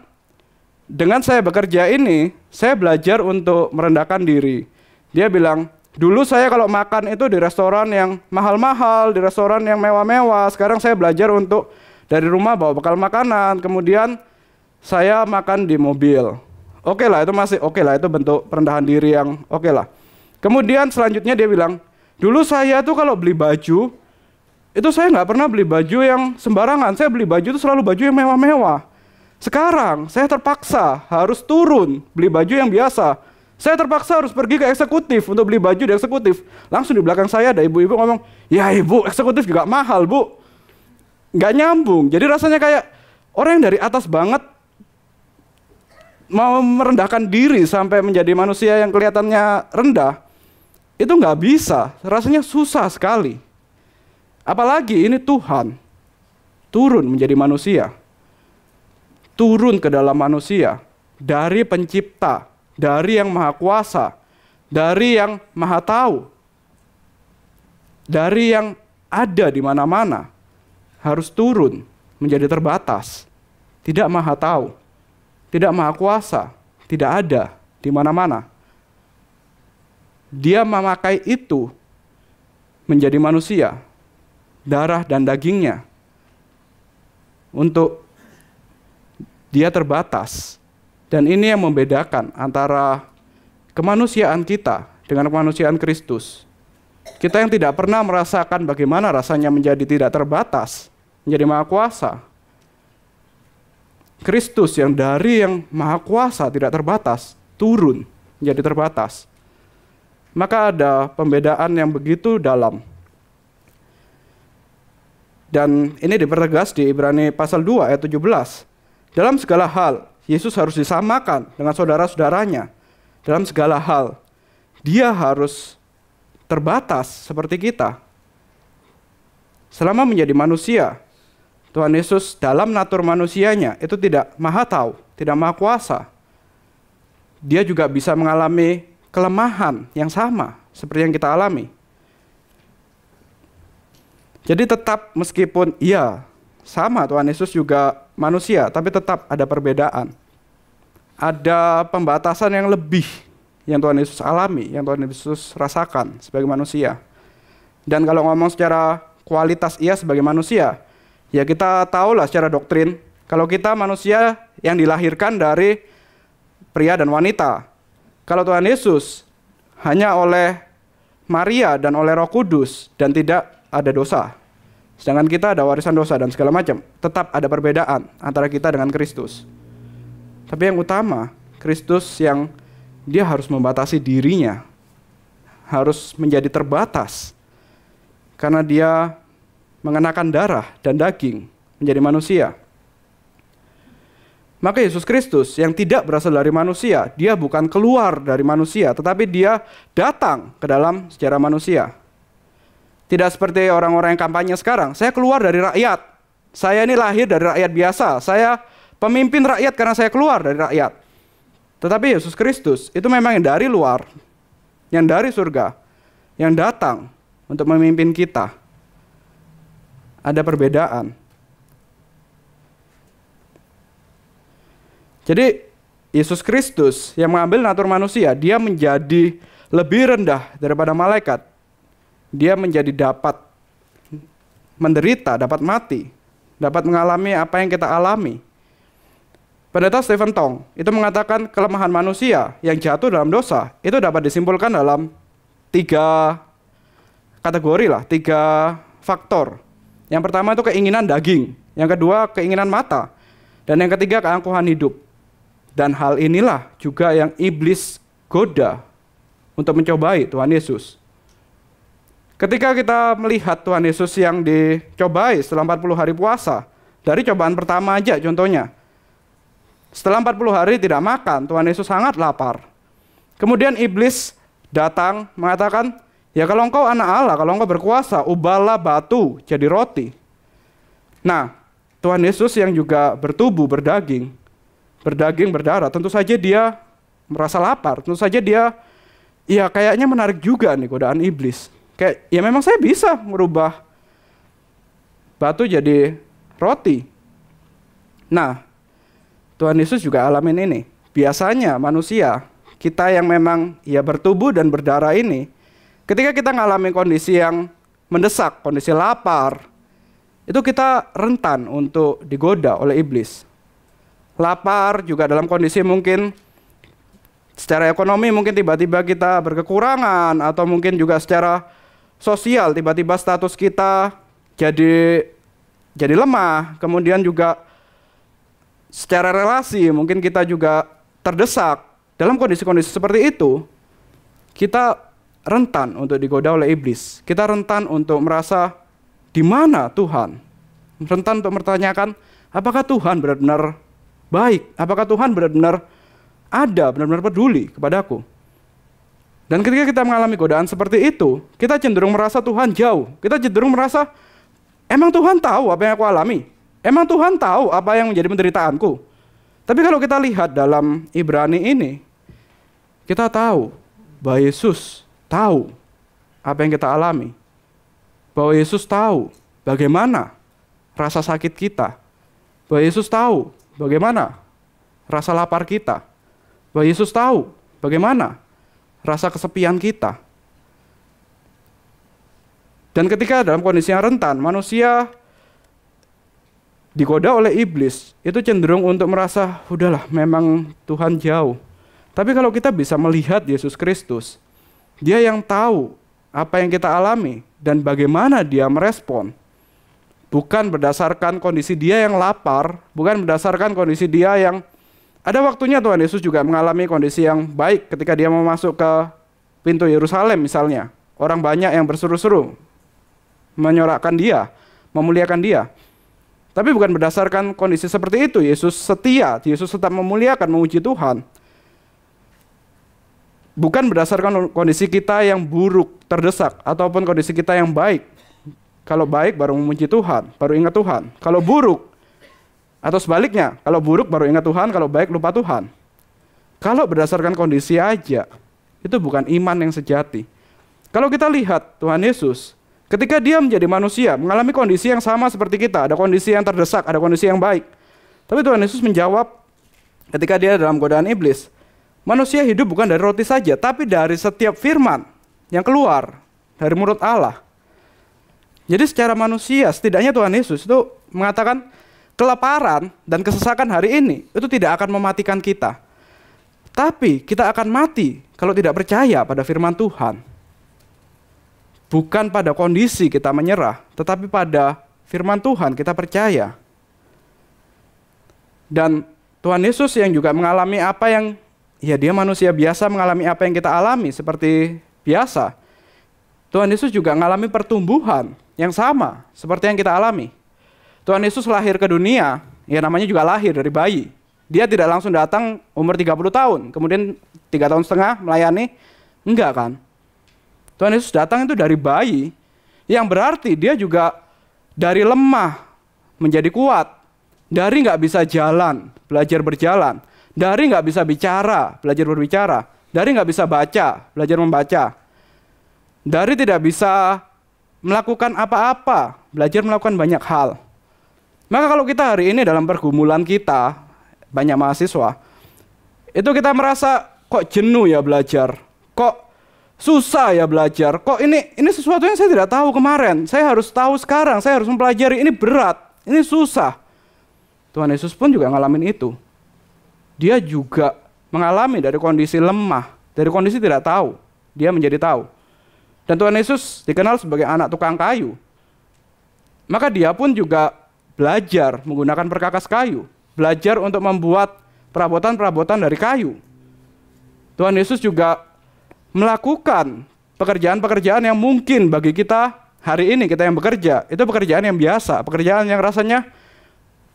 dengan saya bekerja ini, saya belajar untuk merendahkan diri. Dia bilang, dulu saya kalau makan itu di restoran yang mahal-mahal, di restoran yang mewah-mewah. Sekarang saya belajar untuk dari rumah bawa bekal makanan. Kemudian saya makan di mobil. Oke lah, itu masih oke lah, itu bentuk perendahan diri yang oke lah. Kemudian selanjutnya dia bilang, dulu saya tuh kalau beli baju, itu saya nggak pernah beli baju yang sembarangan. Saya beli baju itu selalu baju yang mewah-mewah. Sekarang saya terpaksa harus turun beli baju yang biasa. Saya terpaksa harus pergi ke eksekutif untuk beli baju di eksekutif. Langsung di belakang saya ada ibu-ibu ngomong, ya ibu, eksekutif juga mahal bu. Nggak nyambung. Jadi rasanya kayak orang yang dari atas banget mau merendahkan diri sampai menjadi manusia yang kelihatannya rendah. Itu nggak bisa. Rasanya susah sekali. Apalagi ini Tuhan turun menjadi manusia. Turun ke dalam manusia dari pencipta, dari yang maha kuasa, dari yang maha tahu, dari yang ada di mana-mana, harus turun menjadi terbatas, tidak maha tahu, tidak maha kuasa, tidak ada di mana-mana. Dia memakai itu menjadi manusia, darah dan dagingnya, untuk dia terbatas. Dan ini yang membedakan antara kemanusiaan kita dengan kemanusiaan Kristus. Kita yang tidak pernah merasakan bagaimana rasanya menjadi tidak terbatas, menjadi maha kuasa. Kristus yang dari yang maha kuasa tidak terbatas, turun menjadi terbatas. Maka ada pembedaan yang begitu dalam. Dan ini dipertegas di Ibrani pasal 2 ayat 17. Dalam segala hal, Yesus harus disamakan dengan saudara-saudaranya. Dalam segala hal, dia harus terbatas seperti kita. Selama menjadi manusia, Tuhan Yesus dalam natur manusianya itu tidak maha tahu, tidak maha kuasa. Dia juga bisa mengalami kelemahan yang sama seperti yang kita alami. Jadi tetap meskipun sama Tuhan Yesus juga manusia, tapi tetap ada perbedaan. Ada pembatasan yang lebih yang Tuhan Yesus alami, yang Tuhan Yesus rasakan sebagai manusia. Dan kalau ngomong secara kualitas ia sebagai manusia, ya kita tahulah secara doktrin, kalau kita manusia yang dilahirkan dari pria dan wanita. Kalau Tuhan Yesus hanya oleh Maria dan oleh Roh Kudus dan tidak ada dosa. Sedangkan kita ada warisan dosa dan segala macam. Tetap ada perbedaan antara kita dengan Kristus. Tapi yang utama, Kristus yang dia harus membatasi dirinya. Harus menjadi terbatas. Karena dia mengenakan darah dan daging menjadi manusia. Maka Yesus Kristus yang tidak berasal dari manusia, dia bukan keluar dari manusia, tetapi dia datang ke dalam sejarah manusia. Tidak seperti orang-orang yang kampanye sekarang, saya keluar dari rakyat. Saya ini lahir dari rakyat biasa. Saya pemimpin rakyat karena saya keluar dari rakyat. Tetapi Yesus Kristus itu memang yang dari luar, yang dari surga, yang datang untuk memimpin kita. Ada perbedaan. Jadi Yesus Kristus yang mengambil natur manusia, dia menjadi lebih rendah daripada malaikat. Dia menjadi dapat menderita, dapat mati, dapat mengalami apa yang kita alami. Pendeta Stephen Tong itu mengatakan kelemahan manusia yang jatuh dalam dosa itu dapat disimpulkan dalam 3 kategori lah, 3 faktor. Yang pertama itu keinginan daging, yang kedua keinginan mata, dan yang ketiga keangkuhan hidup. Dan hal inilah juga yang iblis goda untuk mencobai Tuhan Yesus. Ketika kita melihat Tuhan Yesus yang dicobai setelah 40 hari puasa, dari cobaan pertama aja contohnya, Setelah 40 hari tidak makan, Tuhan Yesus sangat lapar. Kemudian iblis datang mengatakan, ya kalau engkau anak Allah, kalau engkau berkuasa, ubahlah batu jadi roti. Nah, Tuhan Yesus yang juga bertubuh, berdaging, berdarah, tentu saja dia merasa lapar. Tentu saja dia, ya kayaknya menarik juga nih godaan iblis. Kayak, ya memang saya bisa merubah batu jadi roti. Nah, Tuhan Yesus juga alamin ini. Biasanya manusia, kita yang memang ya bertubuh dan berdarah ini, ketika kita mengalami kondisi yang mendesak, kondisi lapar, itu kita rentan untuk digoda oleh iblis. Lapar juga dalam kondisi mungkin secara ekonomi mungkin tiba-tiba kita berkekurangan, atau mungkin juga secara sosial tiba-tiba status kita jadi lemah, kemudian juga secara relasi mungkin kita juga terdesak. Dalam kondisi-kondisi seperti itu, kita rentan untuk digoda oleh iblis. Kita rentan untuk merasa, di mana Tuhan? Rentan untuk mempertanyakan, apakah Tuhan benar-benar baik? Apakah Tuhan benar-benar ada, benar-benar peduli kepadaku? Dan ketika kita mengalami godaan seperti itu, kita cenderung merasa Tuhan jauh. Kita cenderung merasa, emang Tuhan tahu apa yang aku alami? Emang Tuhan tahu apa yang menjadi penderitaanku? Tapi kalau kita lihat dalam Ibrani ini, kita tahu bahwa Yesus tahu apa yang kita alami. Bahwa Yesus tahu bagaimana rasa sakit kita. Bahwa Yesus tahu bagaimana rasa lapar kita. Bahwa Yesus tahu bagaimana rasa kesepian kita. Dan ketika dalam kondisi yang rentan, manusia digoda oleh iblis, itu cenderung untuk merasa, udahlah memang Tuhan jauh. Tapi kalau kita bisa melihat Yesus Kristus, dia yang tahu apa yang kita alami dan bagaimana dia merespon. Bukan berdasarkan kondisi dia yang lapar, bukan berdasarkan kondisi dia yang, ada waktunya Tuhan Yesus juga mengalami kondisi yang baik ketika dia mau masuk ke pintu Yerusalem misalnya. Orang banyak yang berseru-seru menyorakkan dia, memuliakan dia. Tapi bukan berdasarkan kondisi seperti itu Yesus setia, Yesus tetap memuliakan, memuji Tuhan. Bukan berdasarkan kondisi kita yang buruk, terdesak, ataupun kondisi kita yang baik. Kalau baik baru memuji Tuhan, baru ingat Tuhan. Kalau buruk, atau sebaliknya, kalau buruk baru ingat Tuhan, kalau baik lupa Tuhan. Kalau berdasarkan kondisi aja, itu bukan iman yang sejati. Kalau kita lihat Tuhan Yesus, ketika dia menjadi manusia, mengalami kondisi yang sama seperti kita, ada kondisi yang terdesak, ada kondisi yang baik. Tapi Tuhan Yesus menjawab ketika dia dalam godaan iblis, manusia hidup bukan dari roti saja, tapi dari setiap firman yang keluar dari mulut Allah. Jadi secara manusia, setidaknya Tuhan Yesus itu mengatakan kelaparan dan kesesakan hari ini itu tidak akan mematikan kita. Tapi kita akan mati kalau tidak percaya pada firman Tuhan. Bukan pada kondisi kita menyerah, tetapi pada firman Tuhan kita percaya. Dan Tuhan Yesus yang juga mengalami apa yang, ya dia manusia biasa mengalami apa yang kita alami seperti biasa. Tuhan Yesus juga mengalami pertumbuhan yang sama seperti yang kita alami. Tuhan Yesus lahir ke dunia, ya namanya juga lahir dari bayi. Dia tidak langsung datang umur 30 tahun, kemudian 3,5 tahun melayani, enggak kan? Tuhan Yesus datang itu dari bayi, yang berarti dia juga dari lemah menjadi kuat, dari nggak bisa jalan, belajar berjalan, dari nggak bisa bicara, belajar berbicara, dari nggak bisa baca, belajar membaca, dari tidak bisa melakukan apa-apa, belajar melakukan banyak hal. Maka kalau kita hari ini dalam pergumulan kita, banyak mahasiswa, itu kita merasa kok jenuh ya belajar, kok susah ya belajar, kok ini sesuatu yang saya tidak tahu kemarin, saya harus tahu sekarang, saya harus mempelajari, ini berat, ini susah. Tuhan Yesus pun juga ngalamin itu. Dia juga mengalami dari kondisi lemah, dari kondisi tidak tahu, dia menjadi tahu. Dan Tuhan Yesus dikenal sebagai anak tukang kayu. Maka dia pun juga belajar menggunakan perkakas kayu, belajar untuk membuat perabotan-perabotan dari kayu. Tuhan Yesus juga melakukan pekerjaan-pekerjaan yang mungkin bagi kita hari ini, kita yang bekerja, itu pekerjaan yang biasa, pekerjaan yang rasanya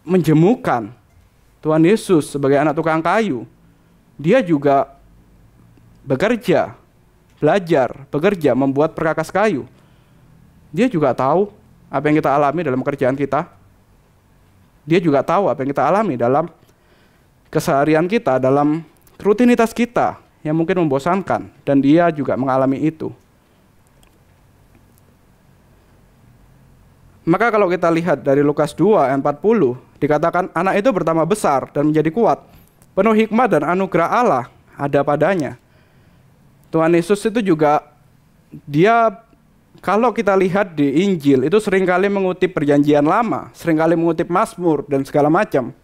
menjemukan. Tuhan Yesus sebagai anak tukang kayu, dia juga bekerja, belajar, bekerja, membuat perkakas kayu. Dia juga tahu apa yang kita alami dalam pekerjaan kita. Dia juga tahu apa yang kita alami dalam keseharian kita, dalam rutinitas kita yang mungkin membosankan, dan dia juga mengalami itu. Maka kalau kita lihat dari Lukas 2 ayat 40, dikatakan anak itu bertambah besar dan menjadi kuat, penuh hikmat dan anugerah Allah ada padanya. Tuhan Yesus itu juga, dia kalau kita lihat di Injil itu seringkali mengutip perjanjian lama, seringkali mengutip Mazmur dan segala macam.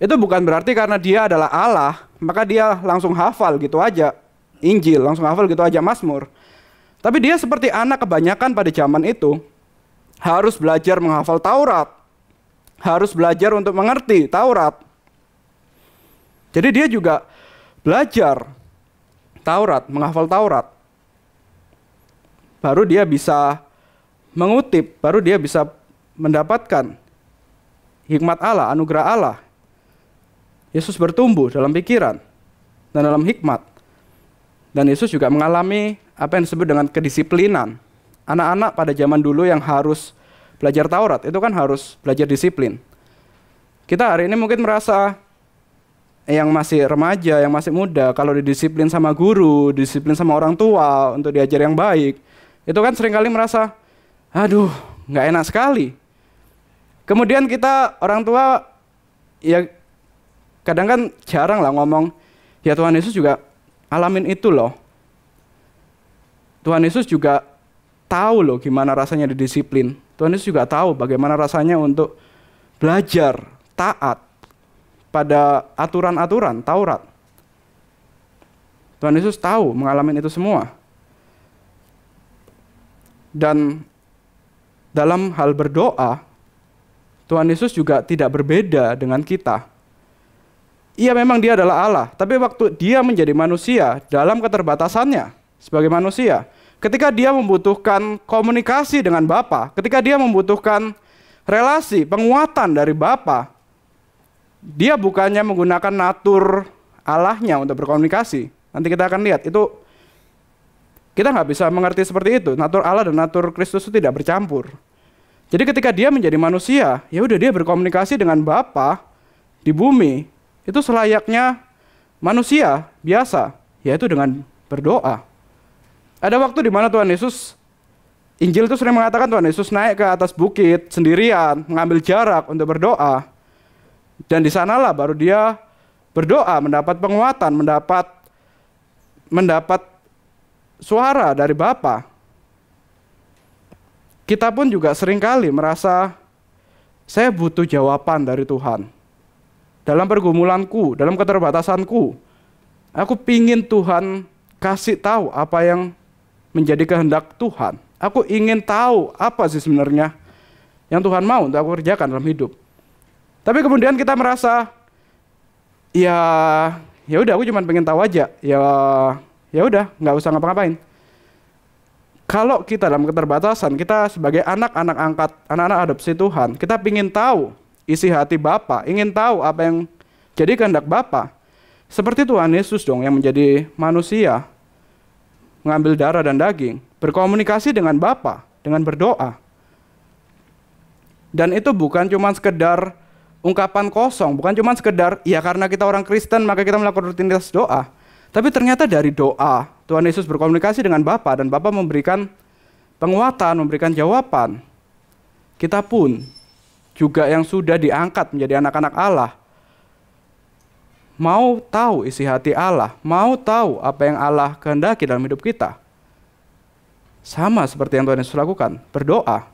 Itu bukan berarti karena dia adalah Allah, maka dia langsung hafal gitu aja Injil, langsung hafal gitu aja Mazmur. Tapi dia seperti anak kebanyakan pada zaman itu, harus belajar menghafal Taurat, harus belajar untuk mengerti Taurat. Jadi dia juga belajar Taurat, menghafal Taurat. Baru dia bisa mengutip, baru dia bisa mendapatkan hikmat Allah, anugerah Allah. Yesus bertumbuh dalam pikiran dan dalam hikmat. Dan Yesus juga mengalami apa yang disebut dengan kedisiplinan. Anak-anak pada zaman dulu yang harus belajar Taurat, itu kan harus belajar disiplin. Kita hari ini mungkin merasa yang masih remaja, yang masih muda, kalau didisiplin sama guru, disiplin sama orang tua untuk diajar yang baik, itu kan seringkali merasa, aduh, nggak enak sekali. Kemudian kita orang tua, ya kadang kan jarang lah ngomong, ya Tuhan Yesus juga alamin itu loh. Tuhan Yesus juga tahu loh gimana rasanya didisiplin. Tuhan Yesus juga tahu bagaimana rasanya untuk belajar taat pada aturan-aturan Taurat. Tuhan Yesus tahu mengalami itu semua. Dan dalam hal berdoa, Tuhan Yesus juga tidak berbeda dengan kita. Iya, memang dia adalah Allah, tapi waktu dia menjadi manusia dalam keterbatasannya sebagai manusia, ketika dia membutuhkan komunikasi dengan Bapa, ketika dia membutuhkan relasi, penguatan dari Bapa, dia bukannya menggunakan natur Allahnya untuk berkomunikasi. Nanti kita akan lihat, itu kita nggak bisa mengerti seperti itu. Natur Allah dan natur Kristus itu tidak bercampur. Jadi ketika dia menjadi manusia, ya udah dia berkomunikasi dengan Bapa di bumi, itu selayaknya manusia biasa, yaitu dengan berdoa. Ada waktu di mana Tuhan Yesus, Injil itu sering mengatakan Tuhan Yesus naik ke atas bukit sendirian, mengambil jarak untuk berdoa. Dan di sanalah baru dia berdoa, mendapat penguatan, mendapat suara dari Bapa. Kita pun juga seringkali merasa, saya butuh jawaban dari Tuhan. Dalam pergumulanku, dalam keterbatasanku, aku pingin Tuhan kasih tahu apa yang menjadi kehendak Tuhan. Aku ingin tahu apa sih sebenarnya yang Tuhan mau untuk aku kerjakan dalam hidup. Tapi kemudian kita merasa, ya udah, aku cuma pengen tahu aja. Ya udah, nggak usah ngapa-ngapain. Kalau kita dalam keterbatasan, kita sebagai anak-anak angkat, anak-anak adopsi Tuhan, kita ingin tahu isi hati Bapa, ingin tahu apa yang jadi kehendak Bapa. Seperti Tuhan Yesus dong yang menjadi manusia, mengambil darah dan daging, berkomunikasi dengan Bapa, dengan berdoa. Dan itu bukan cuma sekedar ungkapan kosong, bukan cuma sekedar, ya karena kita orang Kristen maka kita melakukan rutinitas doa. Tapi ternyata dari doa, Tuhan Yesus berkomunikasi dengan Bapa dan Bapa memberikan penguatan, memberikan jawaban. Kita pun juga yang sudah diangkat menjadi anak-anak Allah, mau tahu isi hati Allah, mau tahu apa yang Allah kehendaki dalam hidup kita. Sama seperti yang Tuhan Yesus lakukan, berdoa.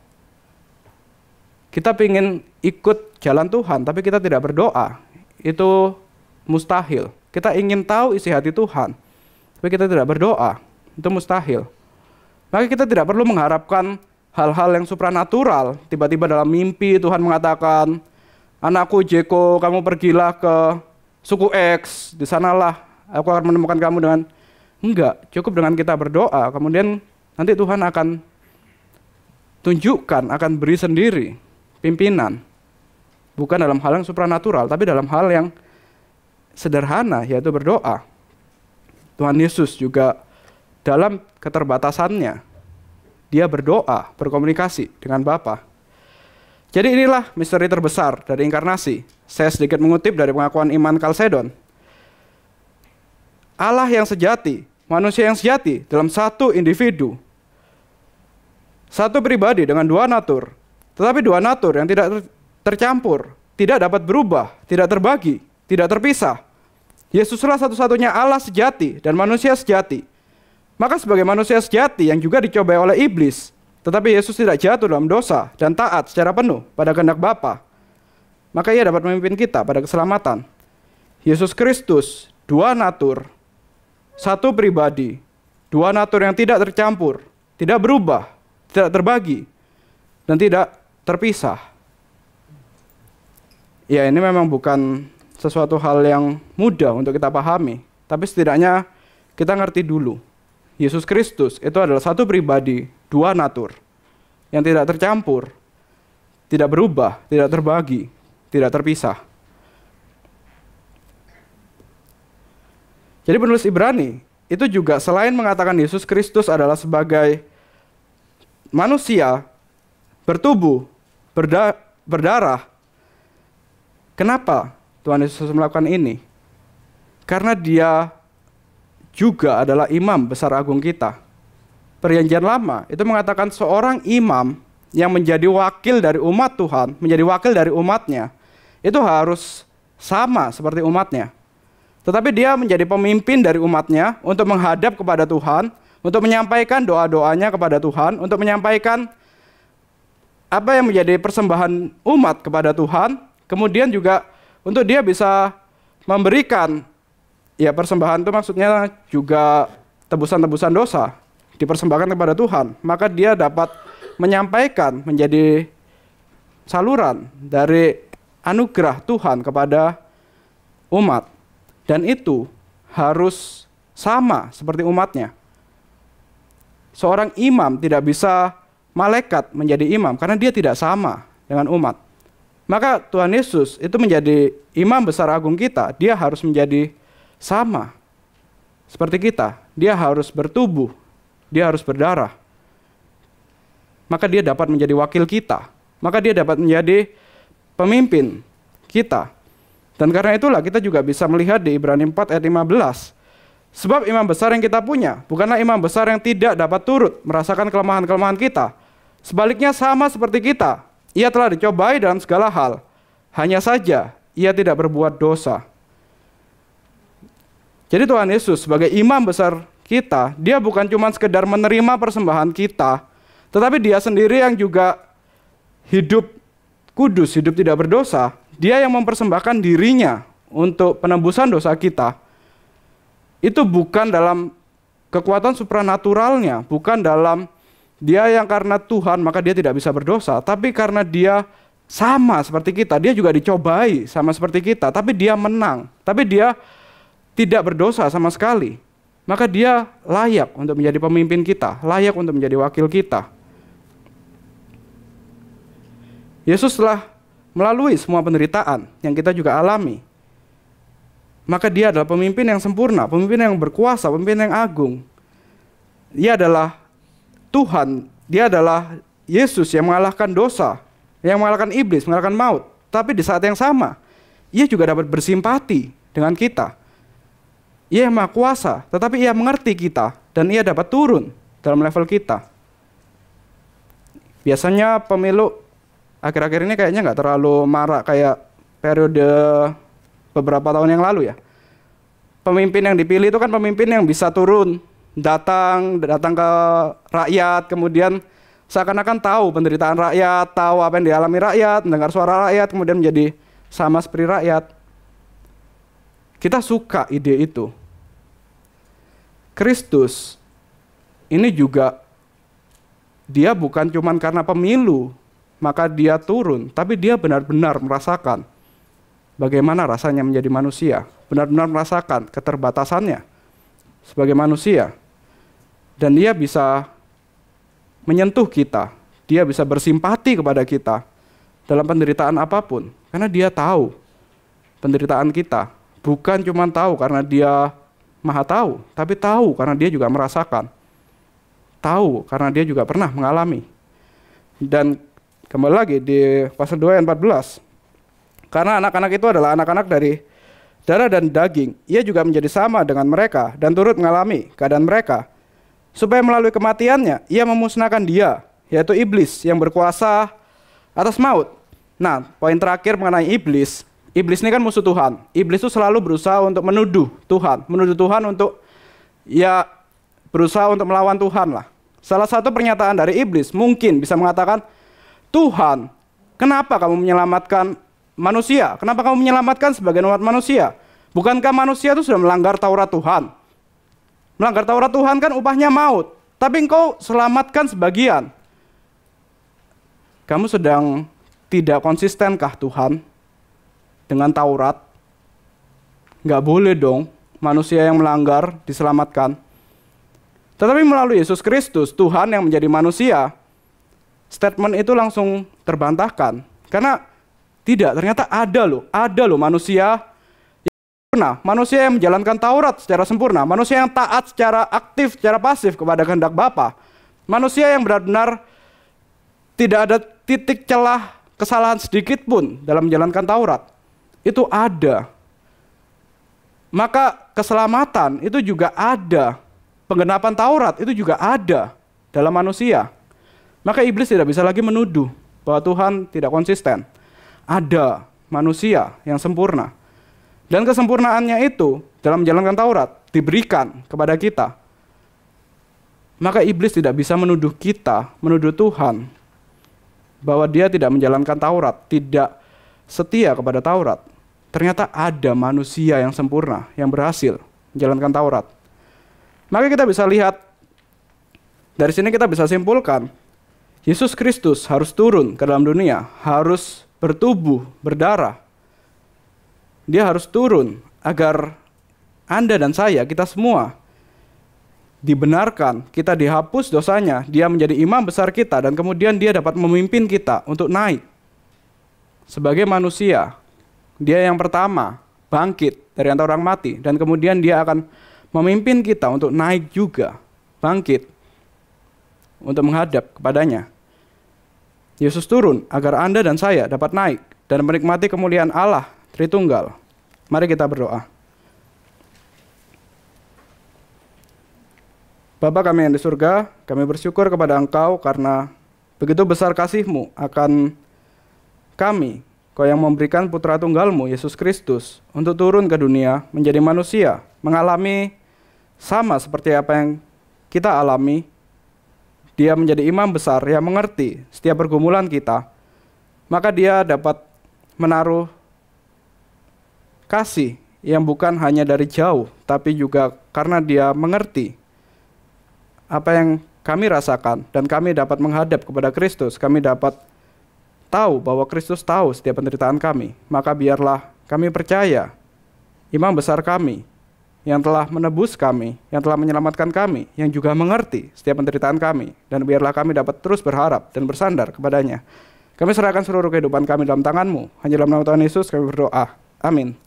Kita ingin ikut jalan Tuhan, tapi kita tidak berdoa. Itu mustahil. Kita ingin tahu isi hati Tuhan, tapi kita tidak berdoa. Itu mustahil. Maka kita tidak perlu mengharapkan hal-hal yang supranatural. Tiba-tiba dalam mimpi Tuhan mengatakan, anakku Jeko, kamu pergilah ke suku X, di sanalah aku akan menemukan kamu dengan... Enggak, cukup dengan kita berdoa, kemudian nanti Tuhan akan tunjukkan, akan beri sendiri pimpinan. Bukan dalam hal yang supranatural, tapi dalam hal yang sederhana, yaitu berdoa. Tuhan Yesus juga dalam keterbatasannya, dia berdoa, berkomunikasi dengan Bapa. Jadi inilah misteri terbesar dari inkarnasi. Saya sedikit mengutip dari pengakuan iman Chalcedon. Allah yang sejati, manusia yang sejati dalam satu individu. Satu pribadi dengan dua natur. Tetapi dua natur yang tidak tercampur, tidak dapat berubah, tidak terbagi, tidak terpisah. Yesuslah satu-satunya Allah sejati dan manusia sejati. Maka sebagai manusia sejati yang juga dicobai oleh iblis, tetapi Yesus tidak jatuh dalam dosa dan taat secara penuh pada kehendak Bapa, maka ia dapat memimpin kita pada keselamatan. Yesus Kristus, dua natur, satu pribadi, dua natur yang tidak tercampur, tidak berubah, tidak terbagi, dan tidak terpisah. Ya, ini memang bukan sesuatu hal yang mudah untuk kita pahami, tapi setidaknya kita ngerti dulu. Yesus Kristus itu adalah satu pribadi, dua natur, yang tidak tercampur, tidak berubah, tidak terbagi, tidak terpisah. Jadi penulis Ibrani itu juga selain mengatakan Yesus Kristus adalah sebagai manusia, bertubuh, berdarah. Kenapa Tuhan Yesus melakukan ini? Karena dia juga adalah imam besar agung kita. Perjanjian Lama itu mengatakan seorang imam yang menjadi wakil dari umat Tuhan, menjadi wakil dari umatnya, itu harus sama seperti umatnya. Tetapi dia menjadi pemimpin dari umatnya untuk menghadap kepada Tuhan, untuk menyampaikan doa-doanya kepada Tuhan, untuk menyampaikan apa yang menjadi persembahan umat kepada Tuhan, kemudian juga untuk dia bisa memberikan, ya persembahan itu maksudnya juga tebusan-tebusan dosa dipersembahkan kepada Tuhan, maka dia dapat menyampaikan menjadi saluran dari anugerah Tuhan kepada umat, dan itu harus sama seperti umatnya. Seorang imam tidak bisa malaikat menjadi imam karena dia tidak sama dengan umat. Maka Tuhan Yesus itu menjadi imam besar agung kita, dia harus menjadi sama seperti kita. Dia harus bertubuh, dia harus berdarah. Maka dia dapat menjadi wakil kita, maka dia dapat menjadi pemimpin kita. Dan karena itulah kita juga bisa melihat di Ibrani 4 ayat 15. Sebab imam besar yang kita punya bukanlah imam besar yang tidak dapat turut merasakan kelemahan-kelemahan kita. Sebaliknya sama seperti kita, ia telah dicobai dalam segala hal. Hanya saja ia tidak berbuat dosa. Jadi Tuhan Yesus sebagai imam besar kita, dia bukan cuma sekedar menerima persembahan kita, tetapi dia sendiri yang juga hidup kudus, hidup tidak berdosa. Dia yang mempersembahkan dirinya untuk penebusan dosa kita. Itu bukan dalam kekuatan supranaturalnya, bukan dalam dia yang karena Tuhan maka dia tidak bisa berdosa, tapi karena dia sama seperti kita, dia juga dicobai sama seperti kita, tapi dia menang, tapi dia tidak berdosa sama sekali. Maka dia layak untuk menjadi pemimpin kita, layak untuk menjadi wakil kita. Yesus telah melalui semua penderitaan yang kita juga alami. Maka dia adalah pemimpin yang sempurna, pemimpin yang berkuasa, pemimpin yang agung. Dia adalah Tuhan, dia adalah Yesus yang mengalahkan dosa, yang mengalahkan iblis, mengalahkan maut. Tapi di saat yang sama, ia juga dapat bersimpati dengan kita. Ia yang maha kuasa, tetapi ia mengerti kita, dan ia dapat turun dalam level kita. Biasanya pemilu akhir-akhir ini kayaknya nggak terlalu marak kayak periode beberapa tahun yang lalu ya. Pemimpin yang dipilih itu kan pemimpin yang bisa turun, datang ke rakyat, kemudian seakan-akan tahu penderitaan rakyat, tahu apa yang dialami rakyat, mendengar suara rakyat, kemudian menjadi sama seperti rakyat. Kita suka ide itu. Kristus ini juga dia bukan cuma karena pemilu maka dia turun, tapi dia benar-benar merasakan bagaimana rasanya menjadi manusia, benar-benar merasakan keterbatasannya sebagai manusia. Dan dia bisa menyentuh kita, dia bisa bersimpati kepada kita, dalam penderitaan apapun, karena dia tahu penderitaan kita. Bukan cuma tahu karena dia maha tahu, tapi tahu karena dia juga merasakan. Tahu karena dia juga pernah mengalami. Dan kembali lagi di pasal 2 ayat 14. Karena anak-anak itu adalah anak-anak dari darah dan daging, ia juga menjadi sama dengan mereka dan turut mengalami keadaan mereka, supaya melalui kematiannya ia memusnahkan dia, yaitu iblis yang berkuasa atas maut. Nah, poin terakhir mengenai iblis. Iblis ini kan musuh Tuhan. Iblis itu selalu berusaha untuk menuduh Tuhan untuk berusaha untuk melawan Tuhan lah. Salah satu pernyataan dari iblis mungkin bisa mengatakan, Tuhan, kenapa kamu menyelamatkan manusia? Kenapa kamu menyelamatkan sebagian umat manusia? Bukankah manusia itu sudah melanggar Taurat Tuhan? Melanggar Taurat Tuhan kan upahnya maut, tapi engkau selamatkan sebagian. Kamu sedang tidak konsistenkah Tuhan dengan Taurat? Nggak boleh dong manusia yang melanggar diselamatkan. Tetapi melalui Yesus Kristus, Tuhan yang menjadi manusia, statement itu langsung terbantahkan. Karena ternyata ada loh manusia yang sempurna, manusia yang menjalankan Taurat secara sempurna, manusia yang taat secara aktif, secara pasif kepada kehendak Bapa, manusia yang benar-benar tidak ada titik celah kesalahan sedikit pun dalam menjalankan Taurat. Itu ada. Maka keselamatan itu juga ada. Penggenapan Taurat itu juga ada dalam manusia. Maka iblis tidak bisa lagi menuduh bahwa Tuhan tidak konsisten. Ada manusia yang sempurna. Dan kesempurnaannya itu dalam menjalankan Taurat diberikan kepada kita. Maka iblis tidak bisa menuduh kita, menuduh Tuhan bahwa dia tidak menjalankan Taurat, tidak setia kepada Taurat. Ternyata ada manusia yang sempurna, yang berhasil menjalankan Taurat. Maka kita bisa lihat, dari sini kita bisa simpulkan, Yesus Kristus harus turun ke dalam dunia, harus bertubuh, berdarah. Dia harus turun agar Anda dan saya, kita semua, dibenarkan, kita dihapus dosanya, dia menjadi imam besar kita, dan kemudian dia dapat memimpin kita untuk naik. Sebagai manusia, dia yang pertama bangkit dari antara orang mati, dan kemudian dia akan memimpin kita untuk naik juga, bangkit, untuk menghadap kepadanya. Yesus turun agar Anda dan saya dapat naik dan menikmati kemuliaan Allah Tritunggal. Mari kita berdoa. Bapa kami yang di surga, kami bersyukur kepada Engkau karena begitu besar kasih-Mu akan kami. Kau yang memberikan putra tunggal-Mu, Yesus Kristus, untuk turun ke dunia, menjadi manusia, mengalami sama seperti apa yang kita alami. Dia menjadi imam besar yang mengerti setiap pergumulan kita. Maka dia dapat menaruh kasih yang bukan hanya dari jauh, tapi juga karena dia mengerti apa yang kami rasakan, dan kami dapat menghadap kepada Kristus. Kami dapat tahu bahwa Kristus tahu setiap penderitaan kami. Maka biarlah kami percaya imam besar kami yang telah menebus kami, yang telah menyelamatkan kami, yang juga mengerti setiap penderitaan kami, dan biarlah kami dapat terus berharap dan bersandar kepadanya. Kami serahkan seluruh kehidupan kami dalam tangan-Mu. Hanya dalam nama Tuhan Yesus kami berdoa. Amin.